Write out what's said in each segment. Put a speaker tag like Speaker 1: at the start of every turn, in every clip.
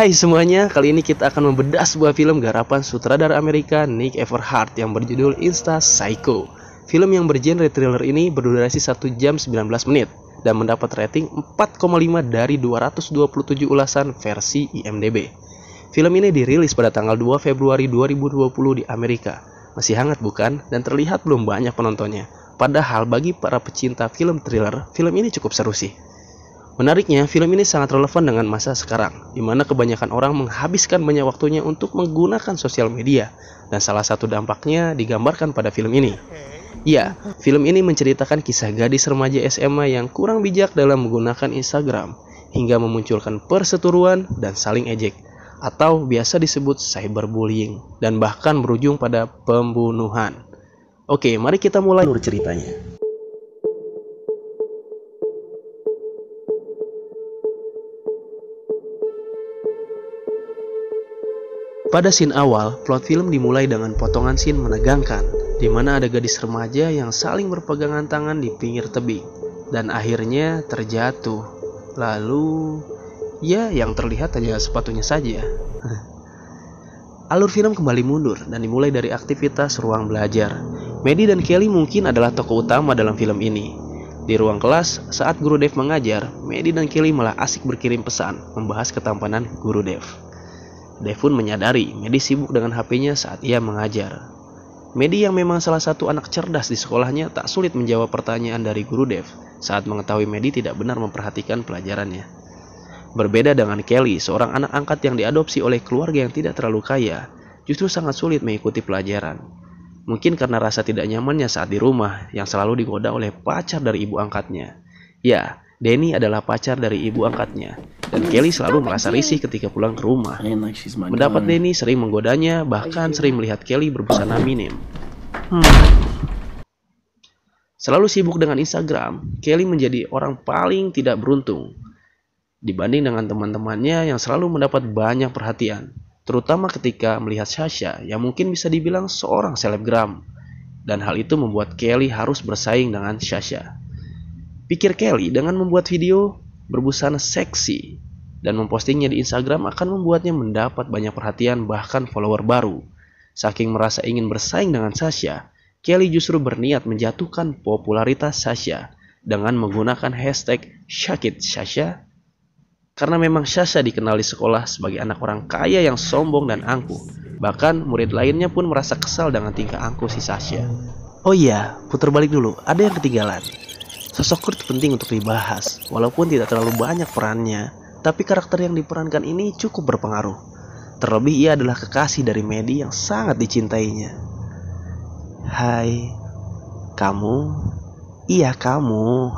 Speaker 1: Hai semuanya, kali ini kita akan membedah sebuah film garapan sutradara Amerika Nick Everhart yang berjudul Insta Psycho. Film yang bergenre thriller ini berdurasi 1 jam 19 menit dan mendapat rating 4,5 dari 227 ulasan versi IMDb. Film ini dirilis pada tanggal 2 Februari 2020 di Amerika. Masih hangat bukan? Dan terlihat belum banyak penontonnya. Padahal bagi para pecinta film thriller, film ini cukup seru sih. Menariknya, film ini sangat relevan dengan masa sekarang, di mana kebanyakan orang menghabiskan banyak waktunya untuk menggunakan sosial media, dan salah satu dampaknya digambarkan pada film ini. Ya, film ini menceritakan kisah gadis remaja SMA yang kurang bijak dalam menggunakan Instagram, hingga memunculkan perseteruan dan saling ejek, atau biasa disebut cyberbullying, dan bahkan berujung pada pembunuhan. Oke, mari kita mulai alur ceritanya. Pada scene awal, plot film dimulai dengan potongan scene menegangkan, di mana ada gadis remaja yang saling berpegangan tangan di pinggir tebing, dan akhirnya terjatuh. Lalu, ya yang terlihat hanya sepatunya saja. Alur film kembali mundur dan dimulai dari aktivitas ruang belajar. Maddie dan Kelly mungkin adalah tokoh utama dalam film ini. Di ruang kelas, saat Guru Dev mengajar, Maddie dan Kelly malah asik berkirim pesan, membahas ketampanan Guru Dev. Dev pun menyadari Maddie sibuk dengan HP-nya saat ia mengajar. Maddie yang memang salah satu anak cerdas di sekolahnya tak sulit menjawab pertanyaan dari Guru Dev saat mengetahui Maddie tidak benar memperhatikan pelajarannya. Berbeda dengan Kelly, seorang anak angkat yang diadopsi oleh keluarga yang tidak terlalu kaya, justru sangat sulit mengikuti pelajaran. Mungkin karena rasa tidak nyamannya saat di rumah yang selalu digoda oleh pacar dari ibu angkatnya. Ya, Danny adalah pacar dari ibu angkatnya, dan Kelly selalu merasa risih ketika pulang ke rumah. Mendapat Danny sering menggodanya, bahkan sering melihat Kelly berbusana minim. Selalu sibuk dengan Instagram, Kelly menjadi orang paling tidak beruntung dibanding dengan teman-temannya yang selalu mendapat banyak perhatian, terutama ketika melihat Sasha yang mungkin bisa dibilang seorang selebgram, dan hal itu membuat Kelly harus bersaing dengan Sasha. Pikir Kelly dengan membuat video berbusana seksi dan mempostingnya di Instagram akan membuatnya mendapat banyak perhatian bahkan follower baru. Saking merasa ingin bersaing dengan Sasha, Kelly justru berniat menjatuhkan popularitas Sasha dengan menggunakan hashtag #ShakitSasha. Karena memang Sasha dikenal di sekolah sebagai anak orang kaya yang sombong dan angkuh. Bahkan murid lainnya pun merasa kesal dengan tingkah angkuh si Sasha. Oh iya, putar balik dulu, ada yang ketinggalan. Sosok Kurt penting untuk dibahas, walaupun tidak terlalu banyak perannya, tapi karakter yang diperankan ini cukup berpengaruh. Terlebih ia adalah kekasih dari Maddie yang sangat dicintainya. Hai, kamu? Iya kamu.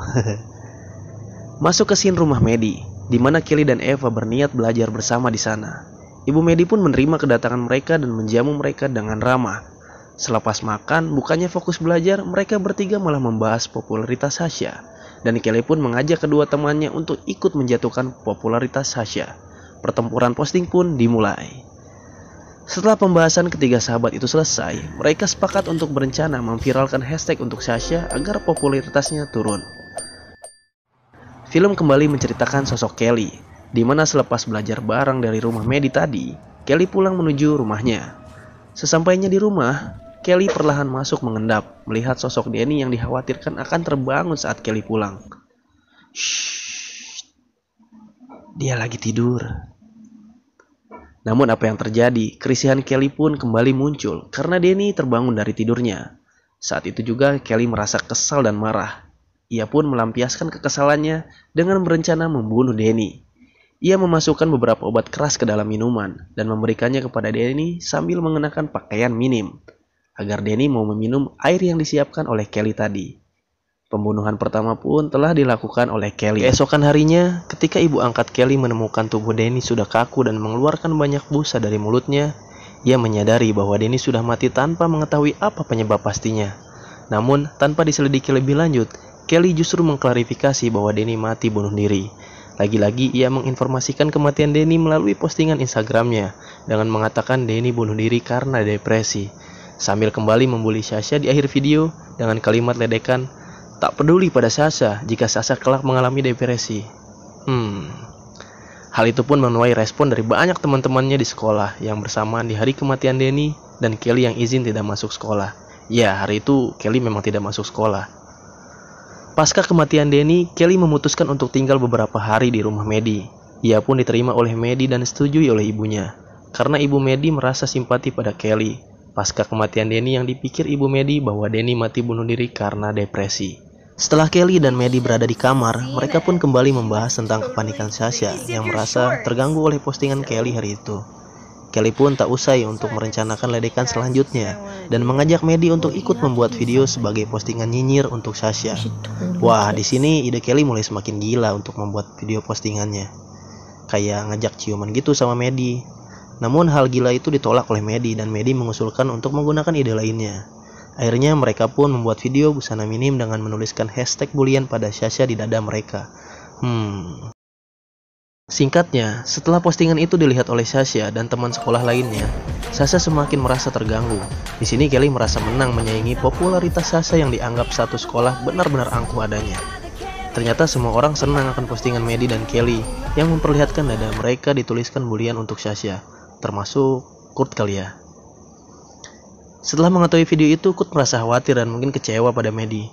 Speaker 1: Masuk ke scene rumah Maddie, di mana Kelly dan Eva berniat belajar bersama di sana. Ibu Maddie pun menerima kedatangan mereka dan menjamu mereka dengan ramah. Selepas makan, bukannya fokus belajar, mereka bertiga malah membahas popularitas Sasha. Dan Kelly pun mengajak kedua temannya untuk ikut menjatuhkan popularitas Sasha. Pertempuran posting pun dimulai. Setelah pembahasan ketiga sahabat itu selesai, mereka sepakat untuk berencana memviralkan hashtag untuk Sasha agar popularitasnya turun. Film kembali menceritakan sosok Kelly, di mana selepas belajar bareng dari rumah Maddie tadi, Kelly pulang menuju rumahnya. Sesampainya di rumah, Kelly perlahan masuk mengendap, melihat sosok Danny yang dikhawatirkan akan terbangun saat Kelly pulang. Shh, dia lagi tidur. Namun apa yang terjadi, kerisihan Kelly pun kembali muncul karena Danny terbangun dari tidurnya. Saat itu juga Kelly merasa kesal dan marah. Ia pun melampiaskan kekesalannya dengan berencana membunuh Danny. Ia memasukkan beberapa obat keras ke dalam minuman dan memberikannya kepada Danny sambil mengenakan pakaian minim, agar Danny mau meminum air yang disiapkan oleh Kelly tadi. Pembunuhan pertama pun telah dilakukan oleh Kelly. Keesokan harinya, ketika ibu angkat Kelly menemukan tubuh Danny sudah kaku dan mengeluarkan banyak busa dari mulutnya, ia menyadari bahwa Danny sudah mati tanpa mengetahui apa penyebab pastinya. Namun, tanpa diselidiki lebih lanjut, Kelly justru mengklarifikasi bahwa Danny mati bunuh diri. Lagi-lagi ia menginformasikan kematian Danny melalui postingan Instagramnya dengan mengatakan Danny bunuh diri karena depresi, sambil kembali membuli Sasha di akhir video dengan kalimat ledekan, "Tak peduli pada Sasha jika Sasha kelak mengalami depresi." Hal itu pun menuai respon dari banyak teman-temannya di sekolah yang bersamaan di hari kematian Denny dan Kelly yang izin tidak masuk sekolah. Ya, hari itu Kelly memang tidak masuk sekolah. Pasca kematian Denny, Kelly memutuskan untuk tinggal beberapa hari di rumah Maddie. Ia pun diterima oleh Maddie dan disetujui oleh ibunya, karena ibu Maddie merasa simpati pada Kelly. Pasca kematian Denny yang dipikir ibu Maddie bahwa Denny mati bunuh diri karena depresi. Setelah Kelly dan Maddie berada di kamar, mereka pun kembali membahas tentang kepanikan Sasha yang merasa terganggu oleh postingan Kelly hari itu. Kelly pun tak usai untuk merencanakan ledekan selanjutnya dan mengajak Maddie untuk ikut membuat video sebagai postingan nyinyir untuk Sasha. Wah, di sini ide Kelly mulai semakin gila untuk membuat video postingannya. Kayak ngajak ciuman gitu sama Maddie. Namun hal gila itu ditolak oleh Maddie dan Maddie mengusulkan untuk menggunakan ide lainnya. Akhirnya mereka pun membuat video busana minim dengan menuliskan hashtag bulian pada Sasha di dada mereka. Singkatnya, setelah postingan itu dilihat oleh Sasha dan teman sekolah lainnya, Sasha semakin merasa terganggu. Di sini Kelly merasa menang menyaingi popularitas Sasha yang dianggap satu sekolah benar-benar angkuh adanya. Ternyata semua orang senang akan postingan Maddie dan Kelly yang memperlihatkan dada mereka dituliskan bulian untuk Sasha, termasuk Kurt kali ya. Setelah mengetahui video itu, Kurt merasa khawatir dan mungkin kecewa pada Maddie.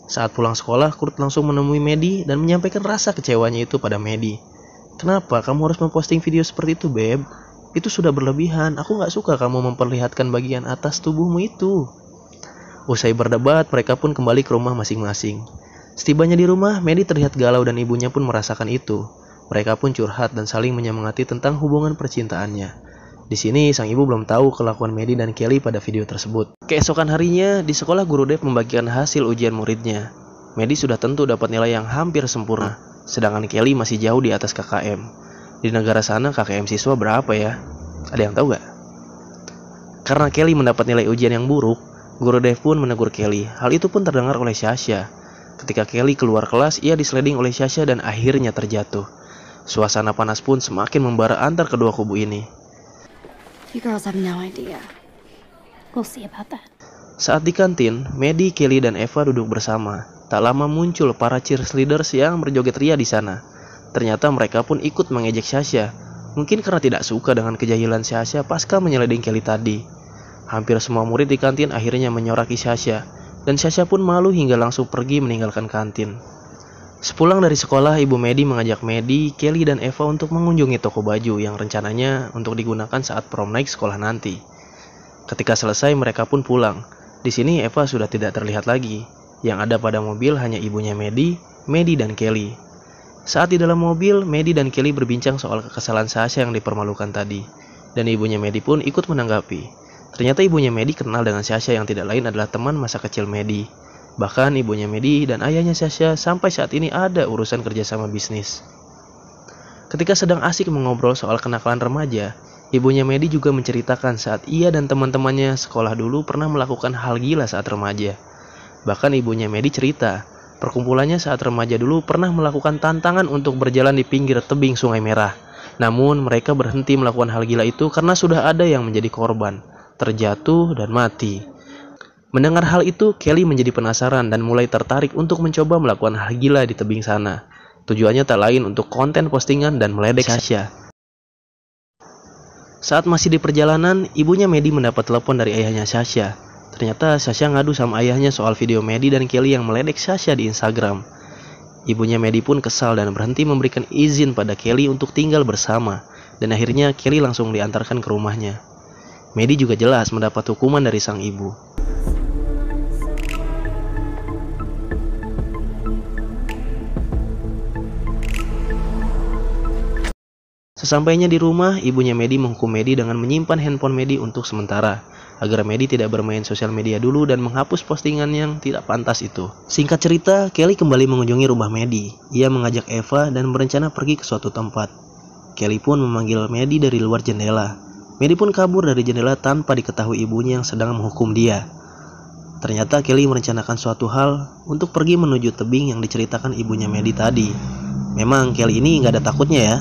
Speaker 1: Saat pulang sekolah, Kurt langsung menemui Maddie dan menyampaikan rasa kecewanya itu pada Maddie. Kenapa kamu harus memposting video seperti itu, Beb? Itu sudah berlebihan, aku gak suka kamu memperlihatkan bagian atas tubuhmu itu. Usai berdebat, mereka pun kembali ke rumah masing-masing. Setibanya di rumah, Maddie terlihat galau dan ibunya pun merasakan itu. Mereka pun curhat dan saling menyemangati tentang hubungan percintaannya. Di sini sang ibu belum tahu kelakuan Maddie dan Kelly pada video tersebut. Keesokan harinya, di sekolah guru Dev membagikan hasil ujian muridnya. Maddie sudah tentu dapat nilai yang hampir sempurna, sedangkan Kelly masih jauh di atas KKM. Di negara sana KKM siswa berapa ya? Ada yang tahu gak? Karena Kelly mendapat nilai ujian yang buruk, guru Dev pun menegur Kelly. Hal itu pun terdengar oleh Sasha. Ketika Kelly keluar kelas, ia disleding oleh Sasha dan akhirnya terjatuh. Suasana panas pun semakin membara antar kedua kubu ini.
Speaker 2: You girls have no idea. We'll see about that.
Speaker 1: Saat di kantin, Maddie, Kelly, dan Eva duduk bersama. Tak lama muncul para cheerleaders yang berjoget ria di sana. Ternyata mereka pun ikut mengejek Sasha. Mungkin karena tidak suka dengan kejahilan Sasha pasca menyeleding Kelly tadi. Hampir semua murid di kantin akhirnya menyoraki Sasha, dan Sasha pun malu hingga langsung pergi meninggalkan kantin. Sepulang dari sekolah, ibu Maddie mengajak Maddie, Kelly, dan Eva untuk mengunjungi toko baju yang rencananya untuk digunakan saat prom night sekolah nanti. Ketika selesai, mereka pun pulang. Di sini Eva sudah tidak terlihat lagi. Yang ada pada mobil hanya ibunya Maddie, dan Kelly. Saat di dalam mobil, Maddie dan Kelly berbincang soal kekesalan Sasha yang dipermalukan tadi. Dan ibunya Maddie pun ikut menanggapi. Ternyata ibunya Maddie kenal dengan Sasha yang tidak lain adalah teman masa kecil Maddie. Bahkan ibunya Maddie dan ayahnya Sasha sampai saat ini ada urusan kerjasama bisnis. Ketika sedang asik mengobrol soal kenakalan remaja, ibunya Maddie juga menceritakan saat ia dan teman-temannya sekolah dulu pernah melakukan hal gila saat remaja. Bahkan ibunya Maddie cerita, perkumpulannya saat remaja dulu pernah melakukan tantangan untuk berjalan di pinggir tebing Sungai Merah. Namun mereka berhenti melakukan hal gila itu karena sudah ada yang menjadi korban, terjatuh dan mati. Mendengar hal itu, Kelly menjadi penasaran dan mulai tertarik untuk mencoba melakukan hal gila di tebing sana. Tujuannya tak lain untuk konten postingan dan meledek Sasha. Saat masih di perjalanan, ibunya Maddie mendapat telepon dari ayahnya Sasha. Ternyata Sasha ngadu sama ayahnya soal video Maddie dan Kelly yang meledek Sasha di Instagram. Ibunya Maddie pun kesal dan berhenti memberikan izin pada Kelly untuk tinggal bersama. Dan akhirnya Kelly langsung diantarkan ke rumahnya. Maddie juga jelas mendapat hukuman dari sang ibu. Sesampainya di rumah, ibunya Maddie menghukum Maddie dengan menyimpan handphone Maddie untuk sementara, agar Maddie tidak bermain sosial media dulu dan menghapus postingan yang tidak pantas itu. Singkat cerita, Kelly kembali mengunjungi rumah Maddie. Ia mengajak Eva dan berencana pergi ke suatu tempat. Kelly pun memanggil Maddie dari luar jendela. Maddie pun kabur dari jendela tanpa diketahui ibunya yang sedang menghukum dia. Ternyata Kelly merencanakan suatu hal untuk pergi menuju tebing yang diceritakan ibunya Maddie tadi. Memang Kelly ini nggak ada takutnya ya.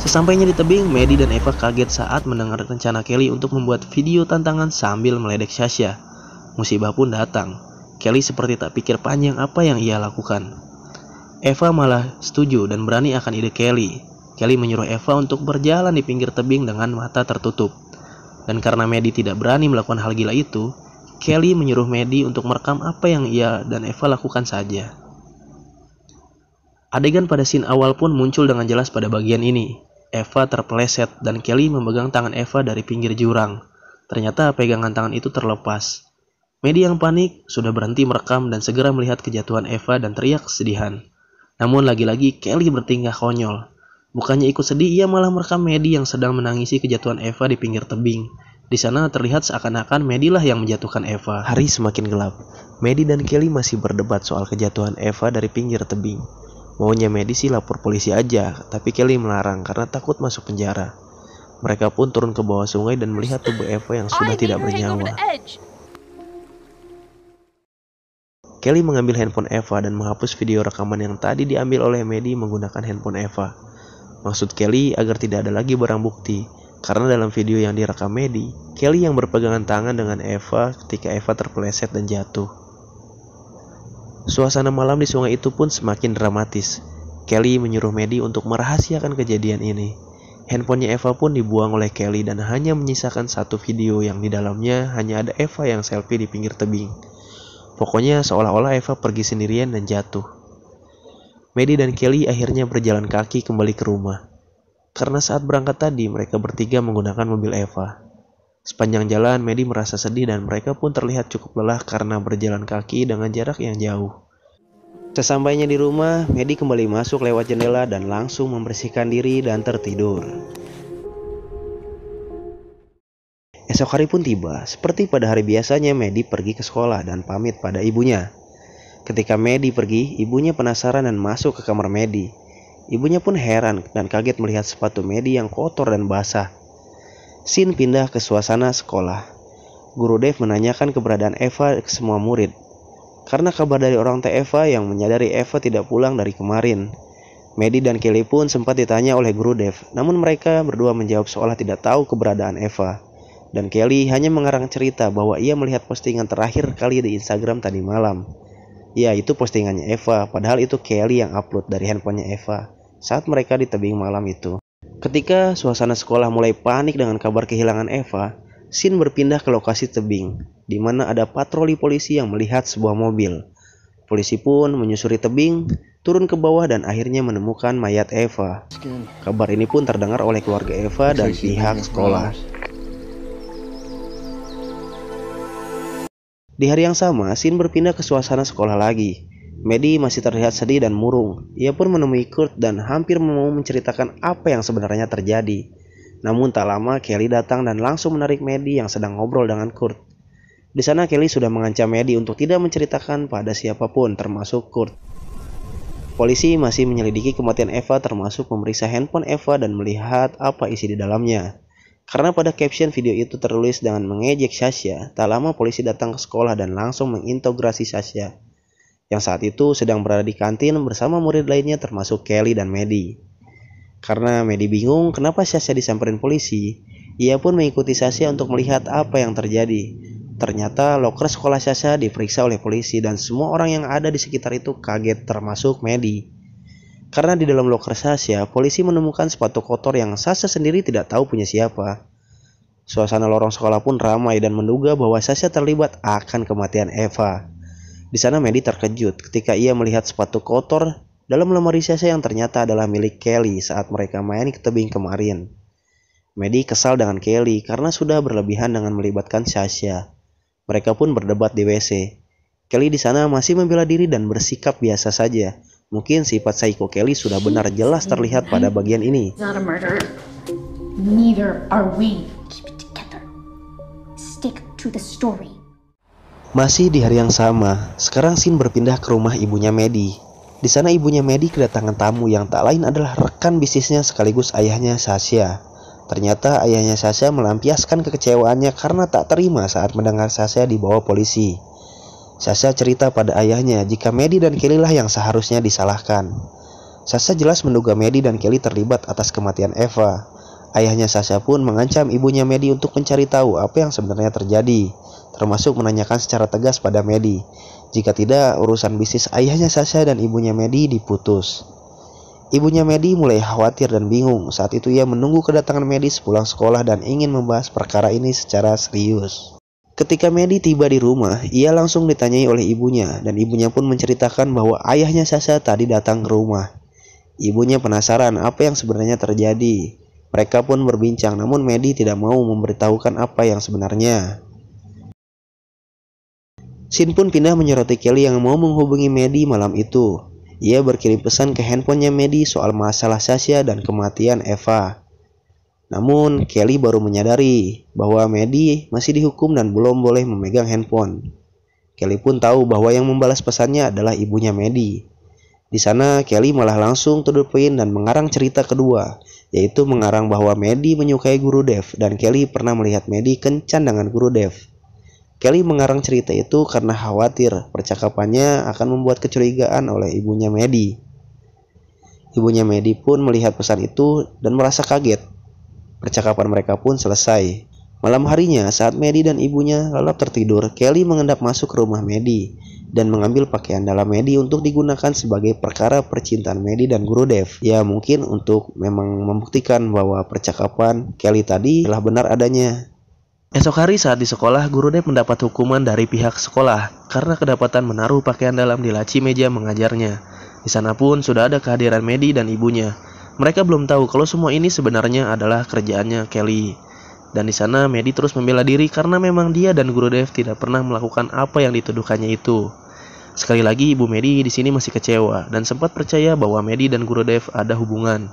Speaker 1: Sesampainya di tebing, Maddie dan Eva kaget saat mendengar rencana Kelly untuk membuat video tantangan sambil meledek Sasha. Musibah pun datang. Kelly seperti tak pikir panjang apa yang ia lakukan. Eva malah setuju dan berani akan ide Kelly. Kelly menyuruh Eva untuk berjalan di pinggir tebing dengan mata tertutup. Dan karena Maddie tidak berani melakukan hal gila itu, Kelly menyuruh Maddie untuk merekam apa yang ia dan Eva lakukan saja. Adegan pada scene awal pun muncul dengan jelas pada bagian ini. Eva terpeleset dan Kelly memegang tangan Eva dari pinggir jurang. Ternyata pegangan tangan itu terlepas. Maddie yang panik sudah berhenti merekam dan segera melihat kejatuhan Eva dan teriak kesedihan. Namun lagi-lagi Kelly bertingkah konyol. Bukannya ikut sedih, ia malah merekam Maddie yang sedang menangisi kejatuhan Eva di pinggir tebing. Di sana terlihat seakan-akan Maddie lah yang menjatuhkan Eva. Hari semakin gelap. Maddie dan Kelly masih berdebat soal kejatuhan Eva dari pinggir tebing. Maunya Maddie sih lapor polisi aja, tapi Kelly melarang karena takut masuk penjara. Mereka pun turun ke bawah sungai dan melihat tubuh Eva yang sudah tidak bernyawa. Kelly mengambil handphone Eva dan menghapus video rekaman yang tadi diambil oleh Maddie menggunakan handphone Eva. Maksud Kelly agar tidak ada lagi barang bukti, karena dalam video yang direkam Maddie, Kelly yang berpegangan tangan dengan Eva ketika Eva terpeleset dan jatuh. Suasana malam di sungai itu pun semakin dramatis. Kelly menyuruh Maddie untuk merahasiakan kejadian ini. Handphonenya Eva pun dibuang oleh Kelly dan hanya menyisakan satu video yang di dalamnya hanya ada Eva yang selfie di pinggir tebing. Pokoknya seolah-olah Eva pergi sendirian dan jatuh. Maddie dan Kelly akhirnya berjalan kaki kembali ke rumah. Karena saat berangkat tadi mereka bertiga menggunakan mobil Eva. Sepanjang jalan Maddie merasa sedih dan mereka pun terlihat cukup lelah karena berjalan kaki dengan jarak yang jauh. Sesampainya di rumah, Maddie kembali masuk lewat jendela dan langsung membersihkan diri dan tertidur. Esok hari pun tiba, seperti pada hari biasanya Maddie pergi ke sekolah dan pamit pada ibunya. Ketika Maddie pergi, ibunya penasaran dan masuk ke kamar Maddie. Ibunya pun heran dan kaget melihat sepatu Maddie yang kotor dan basah. Scene pindah ke suasana sekolah. Guru Dave menanyakan keberadaan Eva ke semua murid. Karena kabar dari orang tua Eva yang menyadari Eva tidak pulang dari kemarin. Maddie dan Kelly pun sempat ditanya oleh Guru Dave, namun mereka berdua menjawab seolah tidak tahu keberadaan Eva. Dan Kelly hanya mengarang cerita bahwa ia melihat postingan terakhir kali di Instagram tadi malam. Ya, itu postingannya Eva, padahal itu Kelly yang upload dari handphonenya Eva saat mereka di tebing malam itu. Ketika suasana sekolah mulai panik dengan kabar kehilangan Eva, scene berpindah ke lokasi tebing, di mana ada patroli polisi yang melihat sebuah mobil. Polisi pun menyusuri tebing, turun ke bawah dan akhirnya menemukan mayat Eva. Kabar ini pun terdengar oleh keluarga Eva dan pihak sekolah. Di hari yang sama, scene berpindah ke suasana sekolah lagi. Maddie masih terlihat sedih dan murung. Ia pun menemui Kurt dan hampir mau menceritakan apa yang sebenarnya terjadi. Namun tak lama Kelly datang dan langsung menarik Maddie yang sedang ngobrol dengan Kurt. Di sana Kelly sudah mengancam Maddie untuk tidak menceritakan pada siapapun termasuk Kurt. Polisi masih menyelidiki kematian Eva termasuk memeriksa handphone Eva dan melihat apa isi di dalamnya. Karena pada caption video itu tertulis dengan mengejek Sasha, tak lama polisi datang ke sekolah dan langsung mengintegrasi Sasha, yang saat itu sedang berada di kantin bersama murid lainnya termasuk Kelly dan Maddie. Karena Maddie bingung kenapa Sasha disamperin polisi, ia pun mengikuti Sasha untuk melihat apa yang terjadi. Ternyata loker sekolah Sasha diperiksa oleh polisi dan semua orang yang ada di sekitar itu kaget termasuk Maddie. Karena di dalam loker Sasha, polisi menemukan sepatu kotor yang Sasha sendiri tidak tahu punya siapa. Suasana lorong sekolah pun ramai dan menduga bahwa Sasha terlibat akan kematian Eva. Di sana Maddie terkejut ketika ia melihat sepatu kotor dalam lemari Sasha yang ternyata adalah milik Kelly saat mereka main ke tebing kemarin. Maddie kesal dengan Kelly karena sudah berlebihan dengan melibatkan Sasha. Mereka pun berdebat di WC. Kelly di sana masih membela diri dan bersikap biasa saja. Mungkin sifat psycho Kelly sudah benar jelas terlihat pada bagian ini.
Speaker 2: It's not a murder. Neither are we. Keep it together. Stick to the story.
Speaker 1: Masih di hari yang sama, sekarang scene berpindah ke rumah ibunya Maddie. Di sana ibunya Maddie kedatangan tamu yang tak lain adalah rekan bisnisnya sekaligus ayahnya Sasha. Ternyata ayahnya Sasha melampiaskan kekecewaannya karena tak terima saat mendengar Sasha dibawa polisi. Sasha cerita pada ayahnya jika Maddie dan Kelly lah yang seharusnya disalahkan. Sasha jelas menduga Maddie dan Kelly terlibat atas kematian Eva. Ayahnya Sasha pun mengancam ibunya Maddie untuk mencari tahu apa yang sebenarnya terjadi, termasuk menanyakan secara tegas pada Maddie Jika tidak, urusan bisnis ayahnya Sasha dan ibunya Maddie diputus. Ibunya Maddie mulai khawatir dan bingung. Saat itu ia menunggu kedatangan Maddie sepulang sekolah dan ingin membahas perkara ini secara serius. Ketika Maddie tiba di rumah, ia langsung ditanyai oleh ibunya dan ibunya pun menceritakan bahwa ayahnya Sasha tadi datang ke rumah. Ibunya penasaran apa yang sebenarnya terjadi. Mereka pun berbincang, namun Maddie tidak mau memberitahukan apa yang sebenarnya. Sin pun pindah menyoroti Kelly yang mau menghubungi Maddie malam itu. Ia berkirim pesan ke handphonenya Maddie soal masalah Sasha dan kematian Eva. Namun Kelly baru menyadari bahwa Maddie masih dihukum dan belum boleh memegang handphone. Kelly pun tahu bahwa yang membalas pesannya adalah ibunya Maddie. Di sana Kelly malah langsung to the point dan mengarang cerita kedua, yaitu mengarang bahwa Maddie menyukai Guru Dev dan Kelly pernah melihat Maddie kencan dengan Guru Dev. Kelly mengarang cerita itu karena khawatir percakapannya akan membuat kecurigaan oleh ibunya Maddie. Ibunya Maddie pun melihat pesan itu dan merasa kaget. Percakapan mereka pun selesai. Malam harinya saat Maddie dan ibunya lelap tertidur, Kelly mengendap masuk ke rumah Maddie dan mengambil pakaian dalam Maddie untuk digunakan sebagai perkara percintaan Maddie dan Guru Dev. Ya mungkin untuk memang membuktikan bahwa percakapan Kelly tadi telah benar adanya. Esok hari saat di sekolah, Guru Dev mendapat hukuman dari pihak sekolah karena kedapatan menaruh pakaian dalam di laci meja mengajarnya. Di sana pun sudah ada kehadiran Maddie dan ibunya. Mereka belum tahu kalau semua ini sebenarnya adalah kerjaannya Kelly. Dan di sana Maddie terus membela diri karena memang dia dan Guru Dev tidak pernah melakukan apa yang dituduhkannya itu. Sekali lagi ibu Maddie di sini masih kecewa dan sempat percaya bahwa Maddie dan Guru Dev ada hubungan.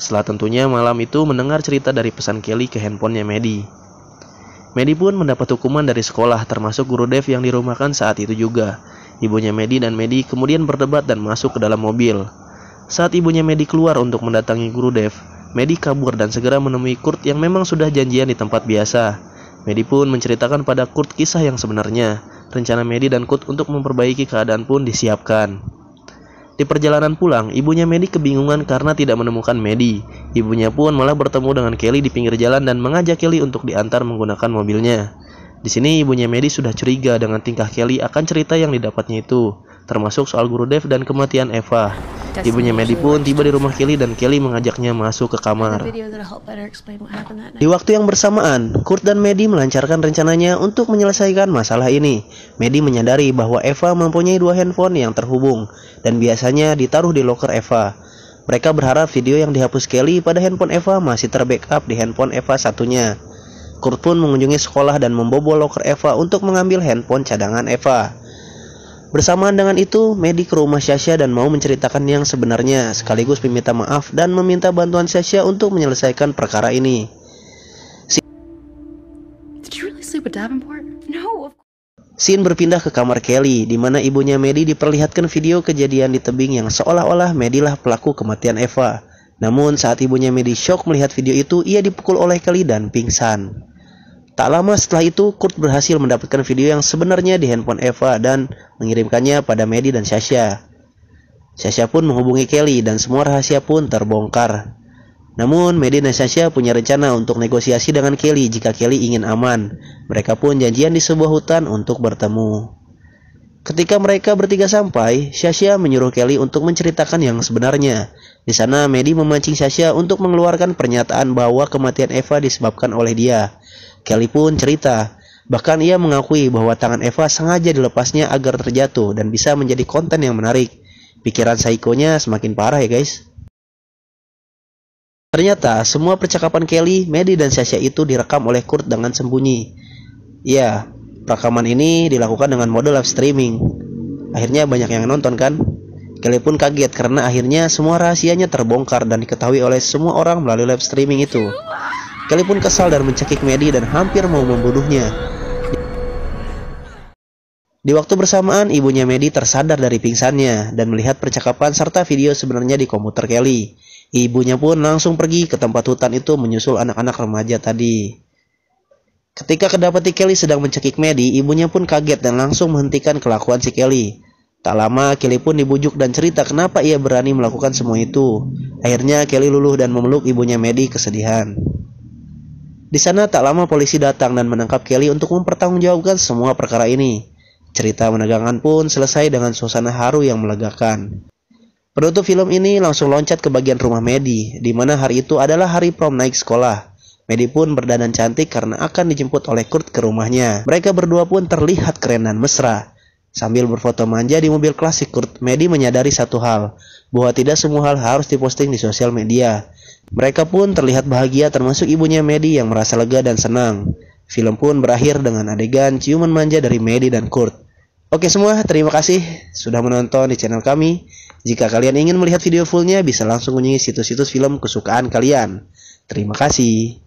Speaker 1: Setelah tentunya malam itu mendengar cerita dari pesan Kelly ke handphonenya Maddie. Maddie pun mendapat hukuman dari sekolah termasuk Guru Dev yang dirumahkan saat itu juga. Ibunya Maddie dan Maddie kemudian berdebat dan masuk ke dalam mobil. Saat ibunya Maddie keluar untuk mendatangi Guru Dev, Maddie kabur dan segera menemui Kurt yang memang sudah janjian di tempat biasa. Maddie pun menceritakan pada Kurt kisah yang sebenarnya. Rencana Maddie dan Kurt untuk memperbaiki keadaan pun disiapkan. Di perjalanan pulang, ibunya Maddie kebingungan karena tidak menemukan Maddie. Ibunya pun malah bertemu dengan Kelly di pinggir jalan dan mengajak Kelly untuk diantar menggunakan mobilnya. Di sini ibunya Maddie sudah curiga dengan tingkah Kelly akan cerita yang didapatnya itu, termasuk soal Guru Dev dan kematian Eva. Ibunya Maddie pun tiba di rumah Kelly dan Kelly mengajaknya masuk ke kamar. Di waktu yang bersamaan, Kurt dan Maddie melancarkan rencananya untuk menyelesaikan masalah ini. Maddie menyadari bahwa Eva mempunyai 2 handphone yang terhubung dan biasanya ditaruh di loker Eva. Mereka berharap video yang dihapus Kelly pada handphone Eva masih terbackup di handphone Eva satunya. Kurt pun mengunjungi sekolah dan membobol loker Eva untuk mengambil handphone cadangan Eva. Bersamaan dengan itu, Maddie ke rumah Sasha dan mau menceritakan yang sebenarnya, sekaligus meminta maaf dan meminta bantuan Sasha untuk menyelesaikan perkara ini. Scene berpindah ke kamar Kelly, di mana ibunya Maddie diperlihatkan video kejadian di tebing yang seolah-olah Maddie lah pelaku kematian Eva. Namun saat ibunya Maddie shock melihat video itu, ia dipukul oleh Kelly dan pingsan. Tak lama setelah itu, Kurt berhasil mendapatkan video yang sebenarnya di handphone Eva dan mengirimkannya pada Maddie dan Sasha. Sasha pun menghubungi Kelly dan semua rahasia pun terbongkar. Namun, Maddie dan Sasha punya rencana untuk negosiasi dengan Kelly jika Kelly ingin aman. Mereka pun janjian di sebuah hutan untuk bertemu. Ketika mereka bertiga sampai, Sasha menyuruh Kelly untuk menceritakan yang sebenarnya. Di sana, Maddie memancing Sasha untuk mengeluarkan pernyataan bahwa kematian Eva disebabkan oleh dia. Kelly pun cerita, bahkan ia mengakui bahwa tangan Eva sengaja dilepasnya agar terjatuh dan bisa menjadi konten yang menarik. Pikiran psikonya semakin parah ya guys. Ternyata semua percakapan Kelly, Maddie dan Sasha itu direkam oleh Kurt dengan sembunyi. Ya, rekaman ini dilakukan dengan mode live streaming. Akhirnya banyak yang nonton kan? Kelly pun kaget karena akhirnya semua rahasianya terbongkar dan diketahui oleh semua orang melalui live streaming itu. Kelly pun kesal dan mencekik Maddie dan hampir mau membunuhnya. Di waktu bersamaan, ibunya Maddie tersadar dari pingsannya dan melihat percakapan serta video sebenarnya di komputer Kelly. Ibunya pun langsung pergi ke tempat hutan itu menyusul anak-anak remaja tadi. Ketika kedapati Kelly sedang mencekik Maddie, ibunya pun kaget dan langsung menghentikan kelakuan si Kelly. Tak lama, Kelly pun dibujuk dan cerita kenapa ia berani melakukan semua itu. Akhirnya Kelly luluh dan memeluk ibunya Maddie kesedihan. Di sana tak lama polisi datang dan menangkap Kelly untuk mempertanggungjawabkan semua perkara ini. Cerita menegangkan pun selesai dengan suasana haru yang melegakan. Penutup film ini langsung loncat ke bagian rumah Maddie, di mana hari itu adalah hari prom naik sekolah. Maddie pun berdandan cantik karena akan dijemput oleh Kurt ke rumahnya. Mereka berdua pun terlihat keren dan mesra. Sambil berfoto manja di mobil klasik Kurt, Maddie menyadari satu hal, bahwa tidak semua hal harus diposting di sosial media. Mereka pun terlihat bahagia, termasuk ibunya Maddie yang merasa lega dan senang. Film pun berakhir dengan adegan ciuman manja dari Maddie dan Kurt. Oke semua, terima kasih sudah menonton di channel kami. Jika kalian ingin melihat video fullnya, bisa langsung kunjungi situs-situs film kesukaan kalian. Terima kasih.